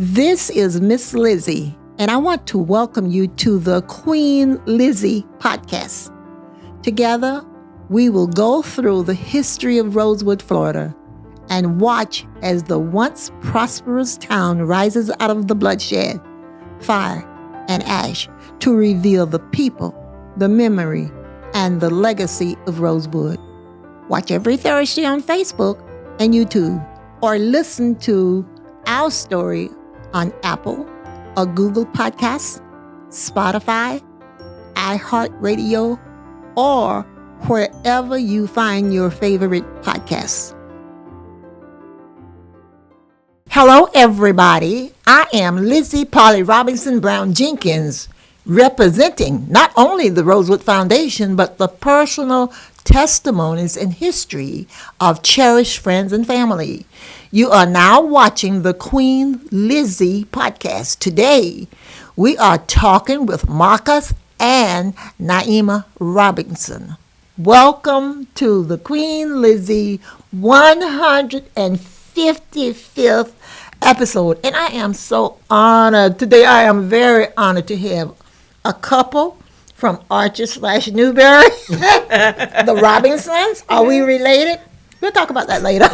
This is Miss Lizzie, and I want to welcome you to the Queen Lizzie podcast. Together, we will go through the history of Rosewood, Florida, and watch as the once prosperous town rises out of the bloodshed, fire, and ash to reveal the people, the memory, and the legacy of Rosewood. Watch every Thursday on Facebook and YouTube, or listen to our story on Apple or Google Podcasts, Spotify, iHeartRadio, or wherever you find your favorite podcasts. Hello, everybody. I am Lizzie Polly Robinson Brown Jenkins, representing not only the Rosewood Foundation, but the personal testimonies and history of cherished friends and family. You are now watching the Queen Lizzie podcast. Today, we are talking with Marcus and Naima Robinson. Welcome to the Queen Lizzie 155th episode. And I am so honored. Today, I am very honored to have a couple from Archer/Newberry, the Robinsons. Are we related? We'll talk about that later.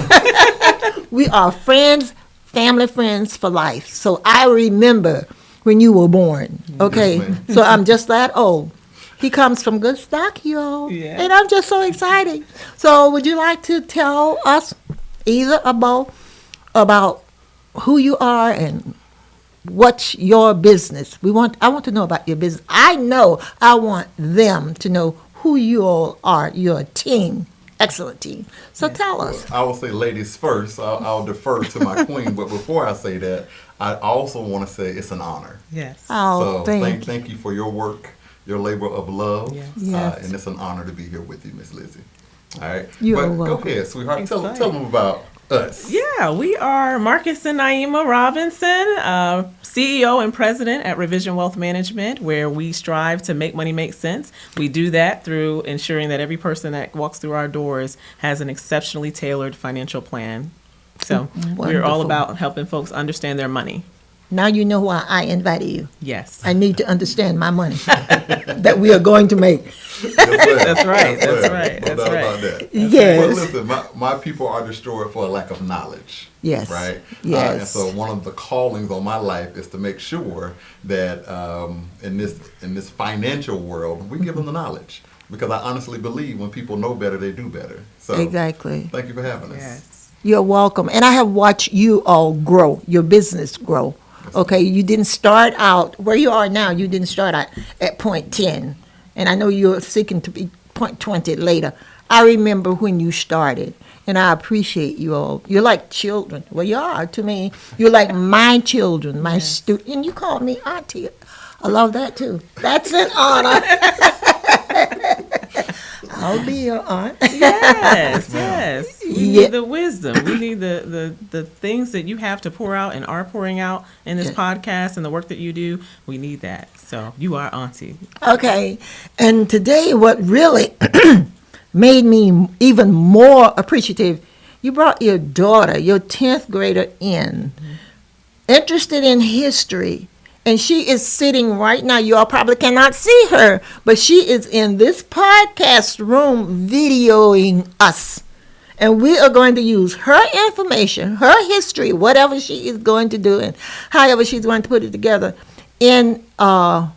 We are friends, family friends for life. So I remember when you were born. Okay, yes, so I'm just that old. He comes from good stock, y'all. Yeah. And I'm just so excited. So would you like to tell us either about who you are and what's your business? I want to know about your business. I want them to know who you all are. You're a team. Excellent team. So tell us. Well, I will say ladies first. I'll defer to my queen. But before I say that, I also want to say it's an honor. Yes. Oh, so thank you for your work, your labor of love. Yes. And it's an honor to be here with you, Miss Lizzie. All right. You're welcome. Go ahead, sweetheart. Tell them about us. Yeah, we are Marcus and Naima Robinson, CEO and president at Revision Wealth Management, where we strive to make money make sense. We do that through ensuring that every person that walks through our doors has an exceptionally tailored financial plan. So we're all about helping folks understand their money. Now you know why I invited you. Yes. I need to understand my money that we are going to make. That's right. No doubt about that. Yes. Well, listen, my people are destroyed for a lack of knowledge. Yes. Right? Yes. And so one of the callings on my life is to make sure that in this financial world, we give them the knowledge. Because I honestly believe when people know better, they do better. So Exactly. Thank you for having us. Yes. You're welcome. And I have watched you all grow, your business grow. Okay, you didn't start out where you are now. You didn't start out at point 10, and I know you're seeking to be point 20 later. I remember when you started, and I appreciate you all. You're like children. Well, you are to me. You're like my children, my student, and you call me auntie. I love that too. That's an honor. I'll be your aunt. Yes. We need the wisdom. We need the things that you have to pour out and are pouring out in this podcast and the work that you do. We need that. So you are auntie. Okay. And today what really made me even more appreciative, you brought your daughter, your 10th grader in, interested in history. And she is sitting right now. You all probably cannot see her, but she is in this podcast room videoing us. And we are going to use her information, her history, whatever she is going to do, and however she's going to put it together in our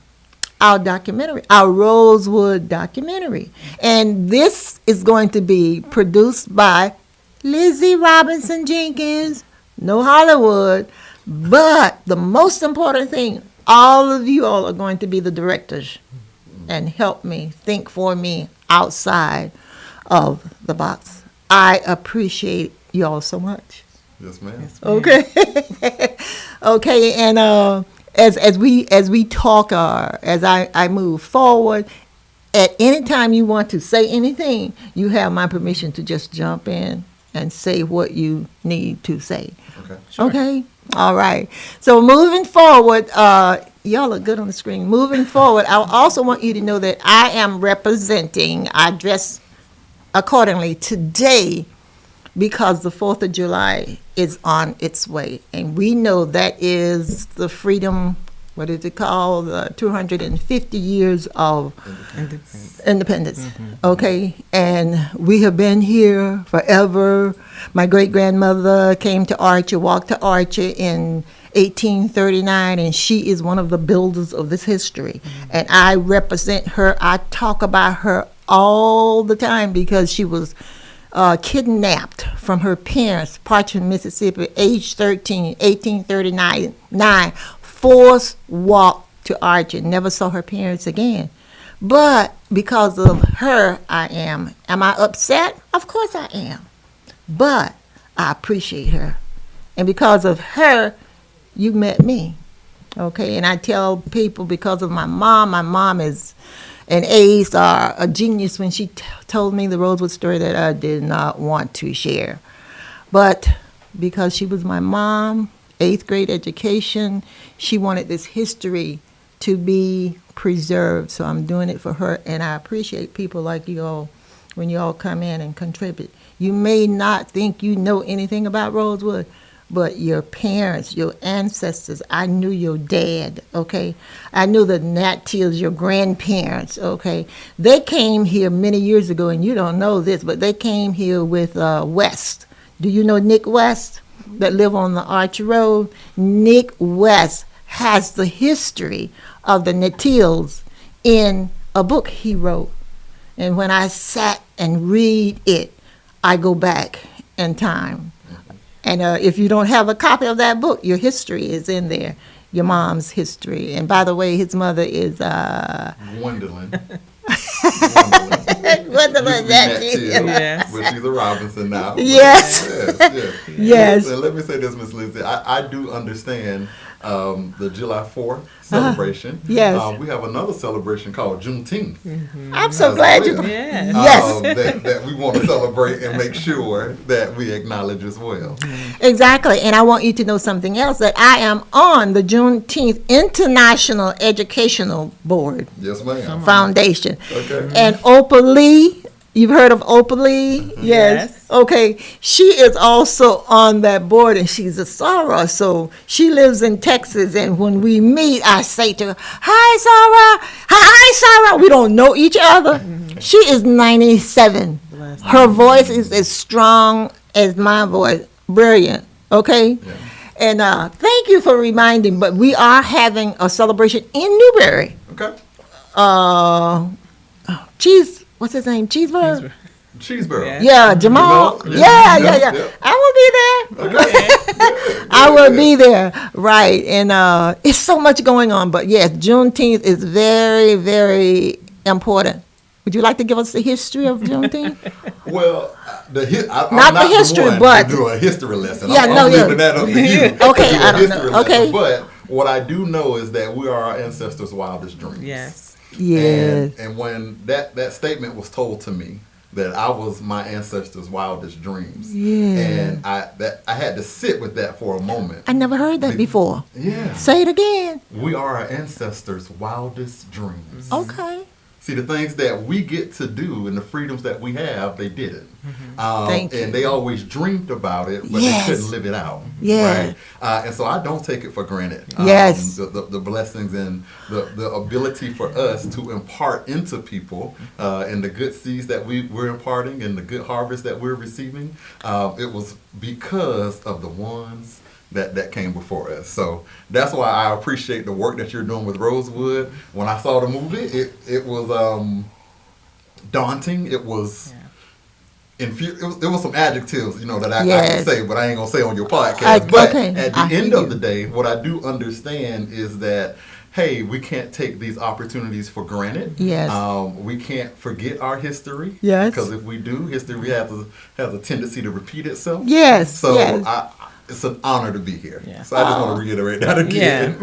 documentary, our Rosewood documentary. And this is going to be produced by Lizzie Robinson Jenkins, no Hollywood. But the most important thing, all of you all are going to be the directors and help me think for me outside of the box. I appreciate you all so much. Yes, ma'am. Okay. Okay, and as we talk, as I move forward, at any time you want to say anything, you have my permission to just jump in and say what you need to say. Okay. Sure. Okay? All right. So moving forward, y'all look good on the screen. Moving forward, I also want you to know that I am representing, I dress accordingly today, because the 4th of July is on its way. And we know that is the freedom, what is it called? 250 years of independence. Okay? And we have been here forever. My great-grandmother came to Archer, walked to Archer in 1839, and she is one of the builders of this history. And I represent her. I talk about her all the time because she was kidnapped from her parents, Parchment, Mississippi, age 13, 1839, forced walked to Archer, never saw her parents again. But because of her, I am. Am I upset? Of course I am. But I appreciate her. And because of her, you met me. Okay? And I tell people because of my mom is an ace or a genius when she told me the Rosewood story that I did not want to share. But because she was my mom, 8th grade education, she wanted this history to be preserved. So I'm doing it for her, and I appreciate people like you all when you all come in and contribute. You may not think you know anything about Rosewood, but your parents, your ancestors, I knew your dad, okay? I knew the Nattiels, your grandparents, okay? They came here many years ago, and you don't know this, but they came here with West. Do you know Nick West that live on the Arch Road? Nick West has the history of the Nattiels in a book he wrote. And when I sat and read it, I go back in time. And if you don't have a copy of that book, your history is in there, your mom's history. And by the way, his mother is Gwendolyn. Gwendolyn, that's it. Yes. But she's a Robinson now. Yes. Yes. Yes. And let me say this, Miss Lizzie. I do understand the July 4th celebration. Yes. We have another celebration called Juneteenth. I'm so glad you. Yes. Yes. That we want to celebrate and make sure that we acknowledge as well. Exactly. And I want you to know something else, that I am on the Juneteenth International Educational Board Yes, ma'am. Foundation. Okay. And Opal Lee, you've heard of Opal Lee? Yes. Okay. She is also on that board, and she's a Sarah. So she lives in Texas, and when we meet, I say to her, "Hi, Sarah. Hi, Sarah." We don't know each other. She is 97. Bless Her voice is as strong as my voice. Brilliant. Okay? Yeah. And thank you for reminding, but we are having a celebration in Newberry. Okay. What's his name? Cheeseburger? Cheeseburger. Yeah. Yeah, Jamal. Jamal? Yeah. Yeah. I will be there. Okay. I will be there. Right. And it's so much going on. But yes, Juneteenth is very, very important. Would you like to give us the history of Juneteenth? Well, I'm Not the history, one but- to do a history lesson. Yeah, I'm no, yeah. leaving that up to you. Okay, to do a I don't history know. lesson. Okay. But what I do know is that we are our ancestors' wildest dreams. Yes. Yes. And when that statement was told to me, that I was my ancestors' wildest dreams. Yeah. And I had to sit with that for a moment. I never heard that before. Yeah. Say it again. We are our ancestors' wildest dreams. Okay. See, the things that we get to do and the freedoms that we have, they didn't. Thank you. And they always dreamed about it, but Yes. they couldn't live it out. Yeah. Right? And so I don't take it for granted. Yes. The blessings and the ability for us to impart into people and the good seeds that we're imparting and the good harvest that we're receiving, it was because of the ones that came before us. So that's why I appreciate the work that you're doing with Rosewood. When I saw the movie, it was daunting. It was it was some adjectives, that I can say, but I ain't gonna say on your podcast. But at the end of the day, what I do understand is that, hey, we can't take these opportunities for granted. Yes. We can't forget our history. Yes. Because if we do, history has a tendency to repeat itself. Yes. So yes. It's an honor to be here. Yeah. So I just want to reiterate that again.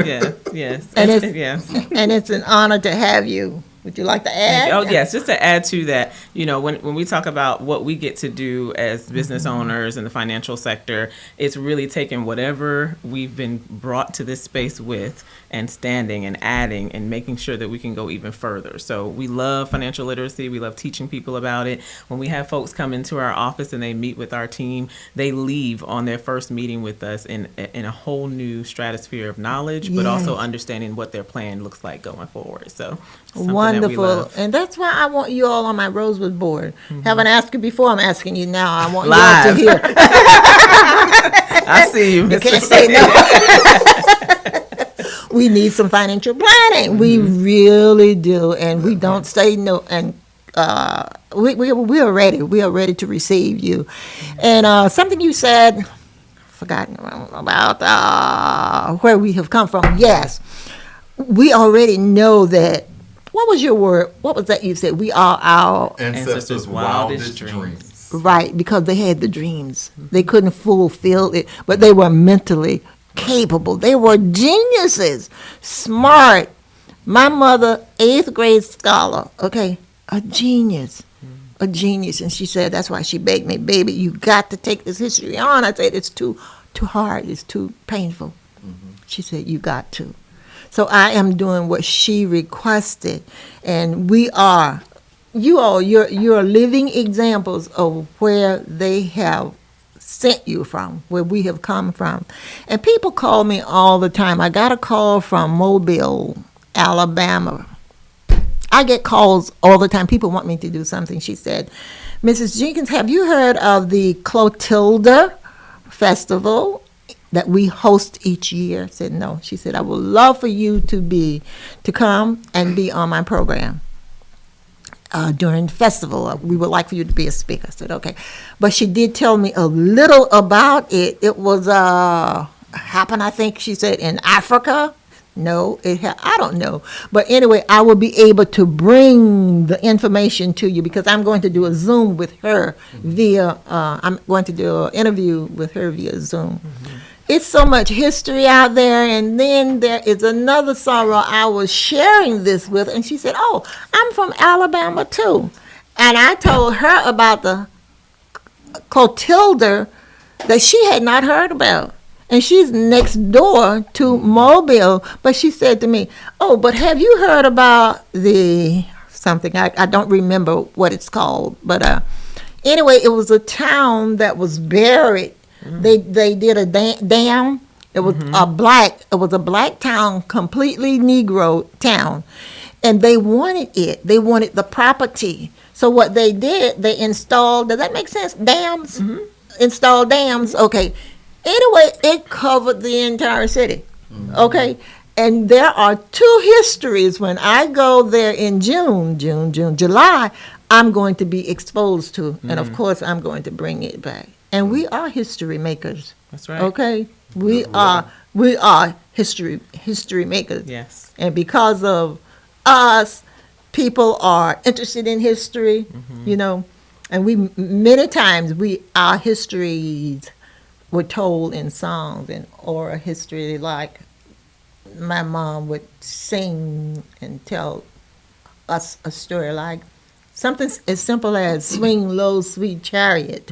Yes. And Yes. it's an honor to have you Would you like to add? Oh, yes. Just to add to that, when we talk about what we get to do as business owners in the financial sector, it's really taking whatever we've been brought to this space with and standing and adding and making sure that we can go even further. So we love financial literacy. We love teaching people about it. When we have folks come into our office and they meet with our team, they leave on their first meeting with us in a whole new stratosphere of knowledge, but also understanding what their plan looks like going forward. So wonderful. And that's why I want you all on my Rosewood board. Haven't asked you before. I'm asking you now. I want Live. you all to hear. I see you. You can't say no. We need some financial planning. We really do, and we don't say no. And we are ready. We are ready to receive you. And something you said, forgotten about where we have come from. Yes, we already know that. What was your word? What was that you said? We are our ancestors' wildest dreams. Right, because they had the dreams. They couldn't fulfill it, but they were mentally capable. They were geniuses, smart. My mother, 8th grade scholar, okay, a genius. And she said, that's why she begged me, baby, you got to take this history on. I said, it's too hard. It's too painful. She said, you got to. So I am doing what she requested, and we are. You're living examples of where they have sent you from, where we have come from. And people call me all the time. I got a call from Mobile, Alabama. I get calls all the time. People want me to do something. She said, Mrs. Jenkins, have you heard of the Clotilda Festival that we host each year? I said, no. She said, I would love for you to come and be on my program during the festival. We would like for you to be a speaker. I said, okay. But she did tell me a little about it. It was happened, I think she said, in Africa. No, I don't know. But anyway, I will be able to bring the information to you because I'm going to do a Zoom with her I'm going to do an interview with her via Zoom. It's so much history out there. And then there is another sorrow I was sharing this with, and she said, oh, I'm from Alabama too. And I told her about the Clotilda that she had not heard about. And she's next door to Mobile. But she said to me, oh, but have you heard about something, I don't remember what it's called. But anyway, it was a town that was buried. They did a dam. It was a black town, completely Negro town. And they wanted it. They wanted the property. So what they did, they installed, does that make sense? Dams? Installed dams, okay. Anyway, it covered the entire city, okay? And there are 2 histories when I go there in July, I'm going to be exposed to. And of course, I'm going to bring it back. And we are history makers. That's right. Okay? We are history makers. Yes. And because of us, people are interested in history, and many times our histories were told in songs and oral history, like my mom would sing and tell us a story like something as simple as swing low, sweet chariot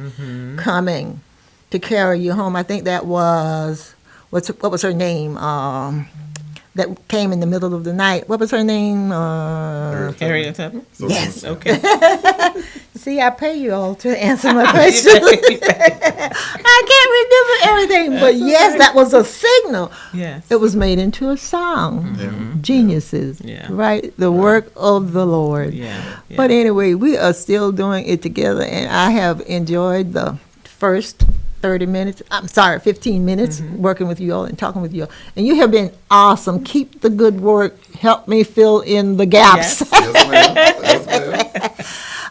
coming to carry you home. I think that was, what was her name? That came in the middle of the night. What was her name? Harriet Tubman? Yes. Okay. See, I pay you all to answer my questions. I can't remember everything, but yes, that was a signal. Yes. It was made into a song. Geniuses, right? The work of the Lord. Yeah. But anyway, we are still doing it together, and I have enjoyed the first 15 minutes working with you all and talking with you all. And you have been awesome. Keep the good work. Help me fill in the gaps. Yes, ma'am.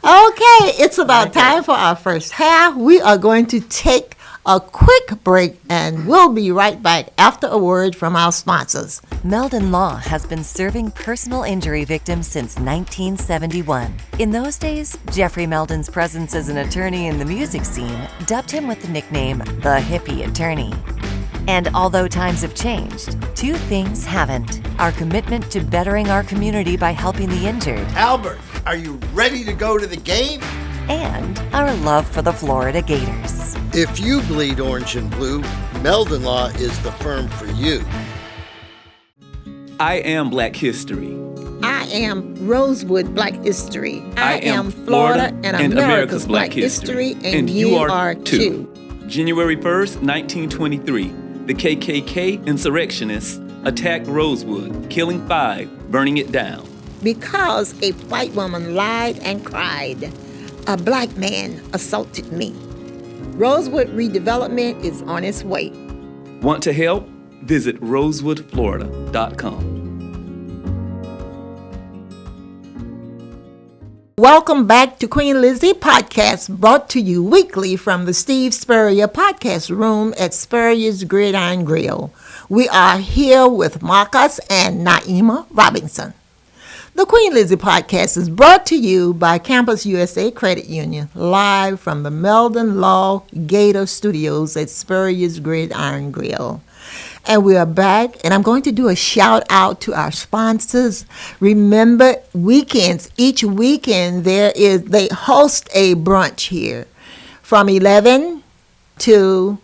Okay, it's about time for our first half. We are going to take a quick break, and we'll be right back after a word from our sponsors. Meldon Law has been serving personal injury victims since 1971. In those days, Jeffrey Meldon's presence as an attorney in the music scene dubbed him with the nickname the Hippie Attorney. And although times have changed, two things haven't. Our commitment to bettering our community by helping the injured, Albert, are you ready to go to the game? and our love for the Florida Gators. If you bleed orange and blue, Meldon Law is the firm for you. I am Black History. I am Rosewood Black History. I am Florida and America's Black History. And you are too. January 1st, 1923, the KKK insurrectionists attacked Rosewood, killing 5, burning it down. Because a white woman lied and cried, a black man assaulted me. Rosewood redevelopment is on its way. Want to help? Visit rosewoodflorida.com. Welcome back to Queen Lizzie Podcast, brought to you weekly from the Steve Spurrier Podcast Room at Spurrier's Gridiron Grill. We are here with Marcus and Naima Robinson. The Queen Lizzie Podcast is brought to you by Campus USA Credit Union, live from the Meldon Law Gator Studios at Spurrier's Gridiron Grill. And we are back, and I'm going to do a shout out to our sponsors. Remember, weekends, each weekend they host a brunch here from 11 to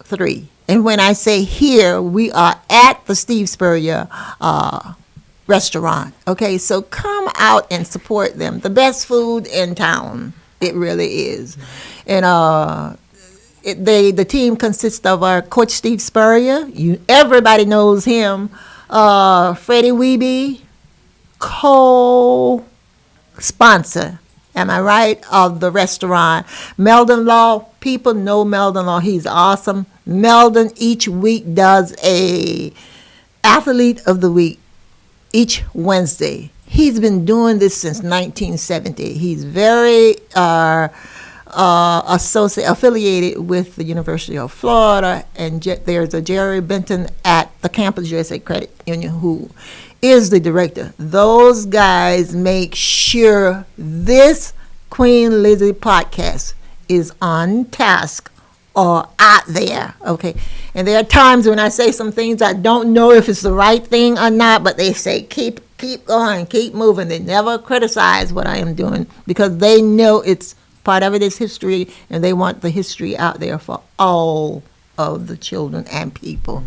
3. And when I say here, we are at the Steve Spurrier restaurant. Okay, so come out and support them. The best food in town. It really is. And the team consists of our coach Steve Spurrier. Everybody knows him. Freddie Weeby, co-sponsor, am I right, of the restaurant. Meldon Law, people know Meldon Law. He's awesome. Meldon each week does a athlete of the week each Wednesday. He's been doing this since 1970. He's very affiliated with the University of Florida, and there's a Jerry Benton at the Campus USA Credit Union who is the director. Those guys make sure this Queen Lizzie podcast is on task or out there, okay? And there are times when I say some things I don't know if it's the right thing or not, but they say keep going, keep moving. They never criticize what I am doing because they know it's part of it is history, and they want the history out there for all of the children and people.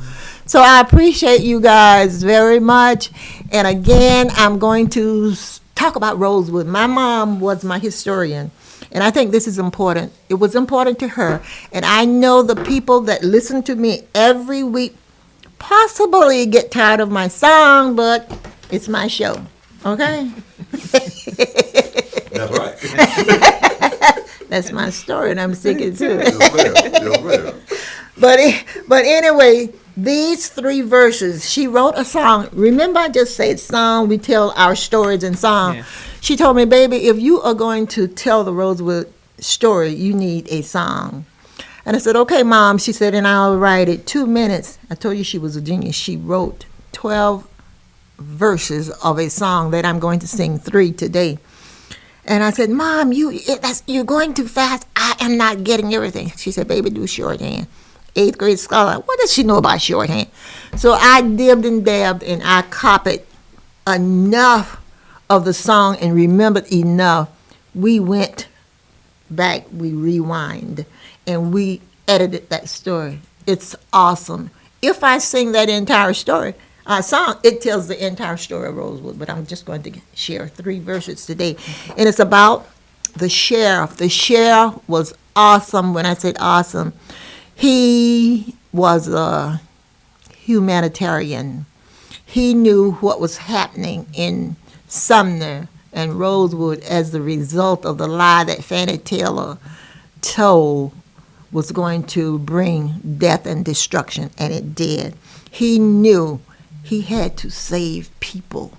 So I appreciate you guys very much. And again, I'm going to talk about Rosewood. My mom was my historian, and I think this is important. It was important to her. And I know the people that listen to me every week possibly get tired of my song, but it's my show, okay? That's right. That's my story, and I'm sticking to it. Yes, ma'am. But anyway, these 3 verses, she wrote a song. Remember I just said song, we tell our stories in song. Yes. She told me, baby, if you are going to tell the Rosewood story, you need a song. And I said, okay, Mom. She said, and I'll write it 2 minutes. I told you she was a genius. She wrote 12 verses of a song that I'm going to sing 3 today. And I said, Mom, you're going too fast. I am not getting everything. She said, baby, do shorthand. 8th grade scholar. What does she know about shorthand? So I dibbed and dabbed, and I copied enough of the song and remembered enough. We went back, we rewind, and we edited that story. It's awesome. If I sing that entire song, it tells the entire story of Rosewood, but I'm just going to share 3 verses today. And it's about the sheriff. The sheriff was awesome. When I said awesome, he was a humanitarian. He knew what was happening in Sumner and Rosewood as the result of the lie that Fannie Taylor told was going to bring death and destruction, and it did. He knew he had to save people.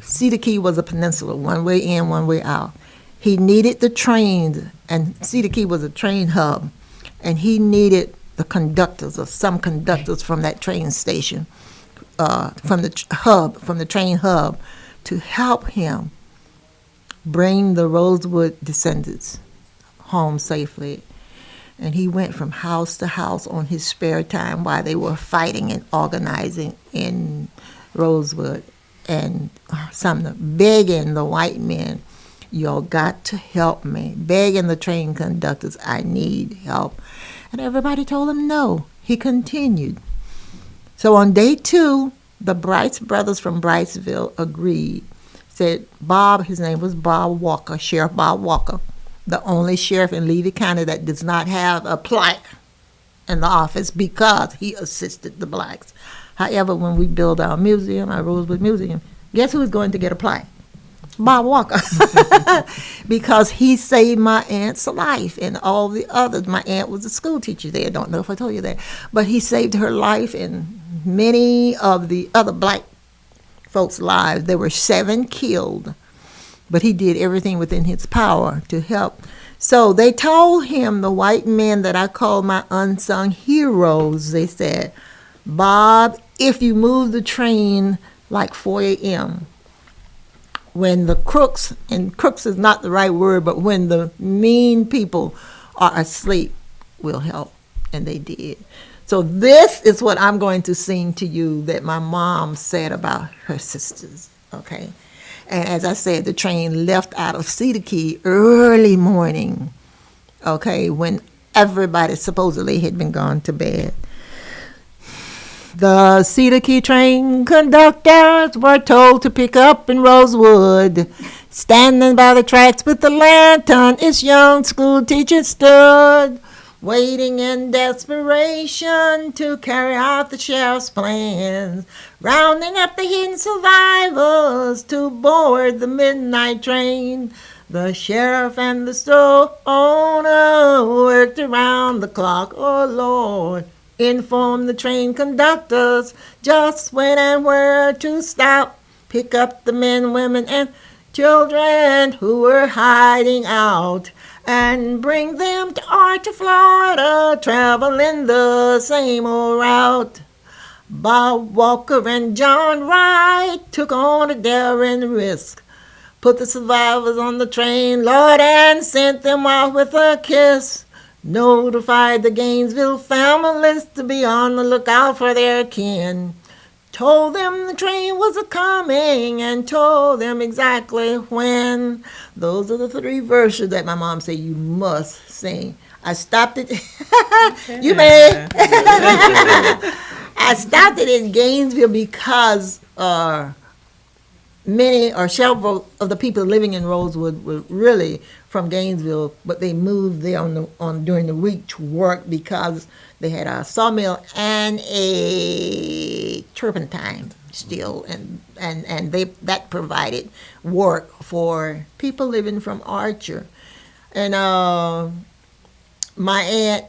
Cedar Key was a peninsula, one way in, one way out. He needed the trains, and Cedar Key was a train hub, and he needed the conductors or some conductors from that train station, from the train hub, to help him bring the Rosewood descendants home safely. And he went from house to house on his spare time while they were fighting and organizing in Rosewood. And some begging the white men, y'all got to help me. Begging the train conductors, I need help. And everybody told him no. He continued. So on day 2, the Brights brothers from Brightsville agreed. Said Bob, his name was Bob Walker, Sheriff Bob Walker, the only sheriff in Levy County that does not have a plaque in the office because he assisted the blacks. However, when we build our museum, our Rosewood Museum, guess who's going to get a plaque? Bob Walker. Because he saved my aunt's life and all the others. My aunt was a school teacher there. I don't know if I told you that. But he saved her life and many of the other black folks' lives. There were 7 killed. But he did everything within his power to help. So they told him, the white men that I call my unsung heroes, they said, Bob, if you move the train like 4 a.m., when the crooks, and crooks is not the right word, but when the mean people are asleep, we'll help. And they did. So this is what I'm going to sing to you that my mom said about her sisters, okay? And as I said, the train left out of Cedar Key early morning, okay, when everybody supposedly had been gone to bed. The Cedar Key train conductors were told to pick up in Rosewood. Standing by the tracks with the lantern, its young school teacher stood, waiting in desperation to carry out the sheriff's plans, rounding up the hidden survivors to board the midnight train. The sheriff and the store owner worked around the clock, oh Lord, informed the train conductors just when and where to stop, pick up the men, women, and children who were hiding out, and bring them to Archer, Florida, traveling the same old route. Bob Walker and John Wright took on a daring risk, put the survivors on the train, Lord, and sent them off with a kiss. Notified the Gainesville families to be on the lookout for their kin. Told them the train was a-coming and told them exactly when. Those are the 3 verses that my mom said you must sing. I stopped it. You may. I stopped it in Gainesville because many or several of the people living in Rosewood were really from Gainesville, but they moved there on during the week to work because they had a sawmill and a turpentine still, and they that provided work for people living from Archer. And my aunt,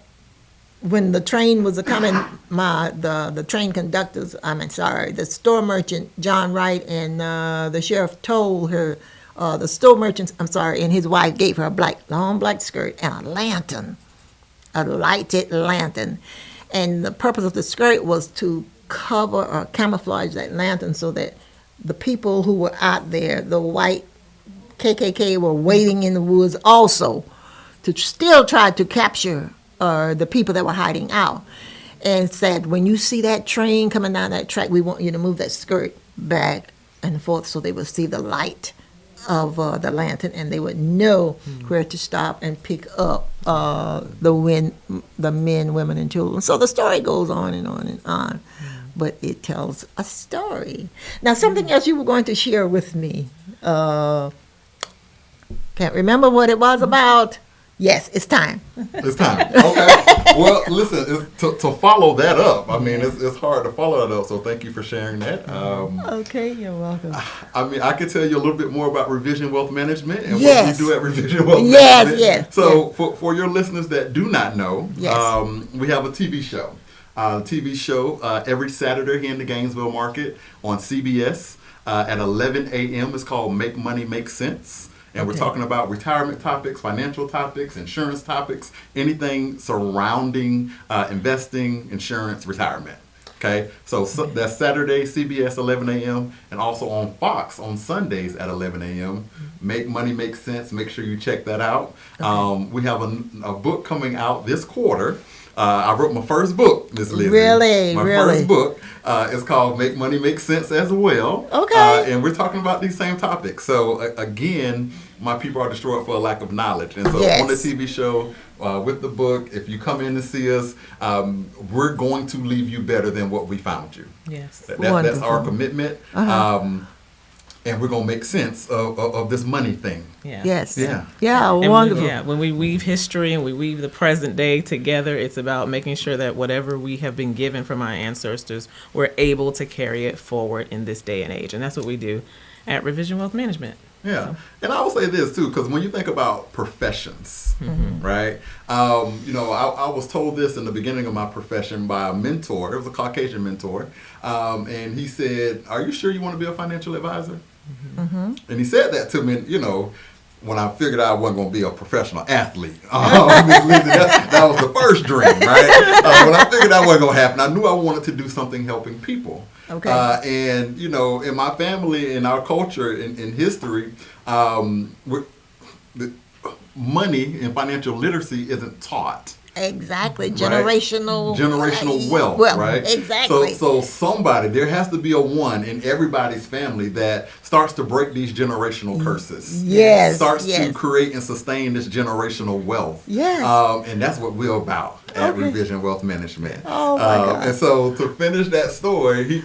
when the train was coming, the train conductors, the store merchant, John Wright, and the sheriff told her, the store merchant, and his wife gave her a long black skirt and a lantern, a lighted lantern. And the purpose of the skirt was to cover or camouflage that lantern so that the people who were out there, the white KKK, were waiting in the woods also to still try to capture the people that were hiding out, and said, when you see that train coming down that track, we want you to move that skirt back and forth so they would see the light of the lantern, and they would know where to stop and pick up the men, women, and children. So the story goes on and on and on, but it tells a story. Now, something else you were going to share with me. Can't remember what it was about. Yes, it's time. It's time. Okay. Well, listen, to follow that up, I mean, it's hard to follow that up, so thank you for sharing that. Okay, you're welcome. I mean, I could tell you a little bit more about Revision Wealth Management and Yes. what we do at Revision Wealth Management. Yes. So for your listeners that do not know, Yes. we have a TV show. TV show every Saturday here in the Gainesville market on CBS at 11 a.m. It's called Make Money Make Sense. And we're talking about retirement topics, financial topics, insurance topics, anything surrounding investing, insurance, retirement. Okay, so that's Saturday, CBS 11 a.m. and also on Fox on Sundays at 11 a.m. Make Money Make Sense. Make sure you check that out. We have a book coming out this quarter. I wrote my first book, Miss Lizzie. Really? My Really? first book is called Make Money Make Sense as well. Okay. And we're talking about these same topics. So again, my people are destroyed for a lack of knowledge. And so Yes. on the TV show, with the book, if you come in to see us, we're going to leave you better than what we found you. Yes. That's our Wonderful. commitment. And we're going to make sense of this money thing. Yeah. Yes. Yeah. Yeah, And wonderful. when we weave history and we weave the present day together, it's about making sure that whatever we have been given from our ancestors, we're able to carry it forward in this day and age. And that's what we do at Revision Wealth Management. Yeah, and I will say this too, because when you think about professions, right? I was told this in the beginning of my profession by a mentor. It was a Caucasian mentor, and he said, "Are you sure you want to be a financial advisor?" And he said that to me, when I figured out I wasn't going to be a professional athlete. Miss Lizzie, that was the first dream, right? When I figured that wasn't going to happen, I knew I wanted to do something helping people. Okay. And, in my family, in our culture, in history, money and financial literacy isn't taught. Exactly. Right? Generational wealth, right? Exactly. So there has to be a one in everybody's family that starts to break these generational curses. Yes. Starts yes. to create and sustain this generational wealth. Yes. And that's what we're about at Okay. Revision Wealth Management. Oh, my God. And so to finish that story,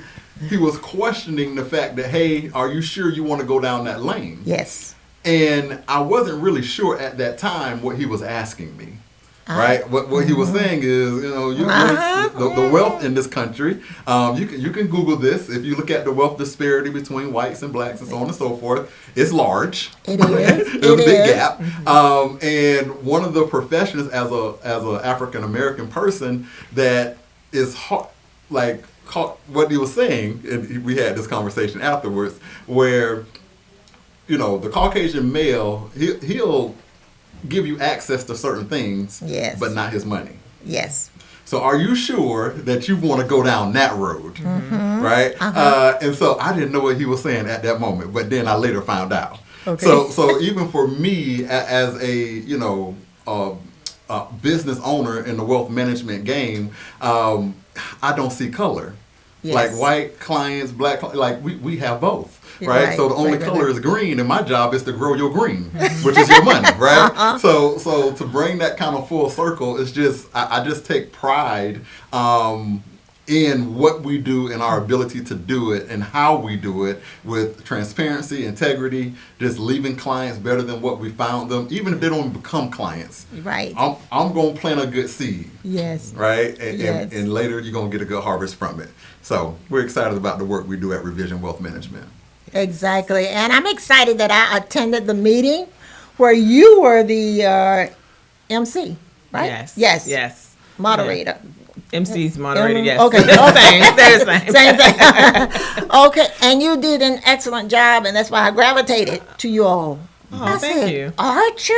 he was questioning the fact that, hey, are you sure you want to go down that lane? Yes. And I wasn't really sure at that time what he was asking me. Right. What he was saying is, the wealth in this country. You can Google this. If you look at the wealth disparity between whites and blacks and so on and so forth, it's large. It is. There's a It big is. gap. And one of the professions as a African American person that is hard, what he was saying, and we had this conversation afterwards, where the Caucasian male he'll give you access to certain things, Yes. but not his money. Yes. So are you sure that you want to go down that road, right? And so I didn't know what he was saying at that moment, but then I later found out. Okay. So even for me as a business owner in the wealth management game, I don't see color. Yes. Like white clients, black clients, we have both. Yeah, Right? right, So the only right, color right. is green, and my job is to grow your green, which is your money, right? So to bring that kind of full circle, it's just I just take pride in what we do and our ability to do it and how we do it with transparency, integrity, just leaving clients better than what we found them, even if they don't become clients. Right. I'm going to plant a good seed. Yes. Right? And, Yes. and later you're going to get a good harvest from it. So we're excited about the work we do at Revision Wealth Management. Exactly. And I'm excited that I attended the meeting where you were the MC, right? Yes. Moderator. MC's moderated, yes. Okay. They're the same. Same thing. Okay. And you did an excellent job, and that's why I gravitated to you all. I thank said, you. Archer?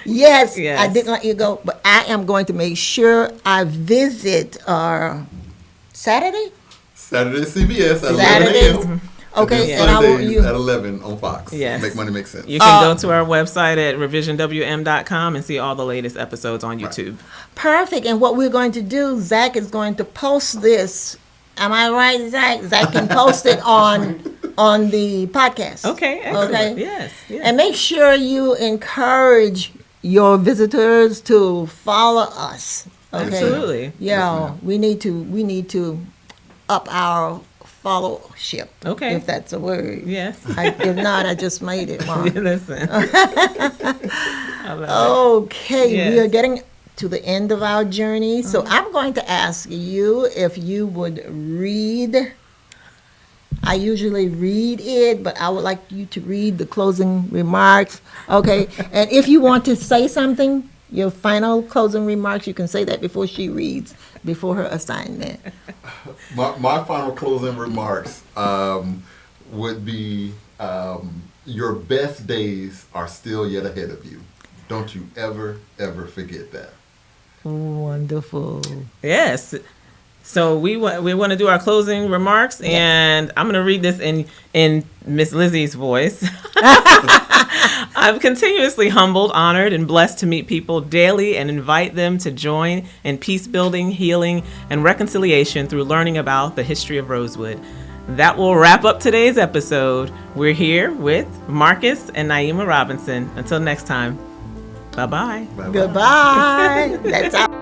Yes, Yes. I didn't let you go, but I am going to make sure I visit Saturday? Saturday CBS at 11 Saturdays. a.m. Okay, and and I then want Sundays you. at 11 on Fox. Yes. Make Money Make Sense. You can go to our website at revisionwm.com and see all the latest episodes on YouTube. Perfect. And what we're going to do, Zach is going to post this. Am I right, Zach? Zach can post it on the podcast. Okay, excellent. Okay. Yes. And make sure you encourage your visitors to follow us. Okay. Absolutely. Yeah, we need to up our followship. Okay. If that's a word. Yes. If not, I just made it wrong. Listen. I love Okay, we Yes. are getting to the end of our journey. So I'm going to ask you if you would read. I usually read it, but I would like you to read the closing remarks. Okay, and if you want to say something, your final closing remarks, you can say that before she reads, before her assignment. My final closing remarks would be your best days are still yet ahead of you. Don't you ever, ever forget that. Wonderful. Yes. So we want to do our closing remarks, and I'm going to read this in Miss Lizzie's voice. I'm continuously humbled, honored, and blessed to meet people daily and invite them to join in peace building, healing, and reconciliation through learning about the history of Rosewood. That will wrap up today's episode. We're here with Marcus and Naima Robinson. Until next time, bye-bye. Goodbye. That's all.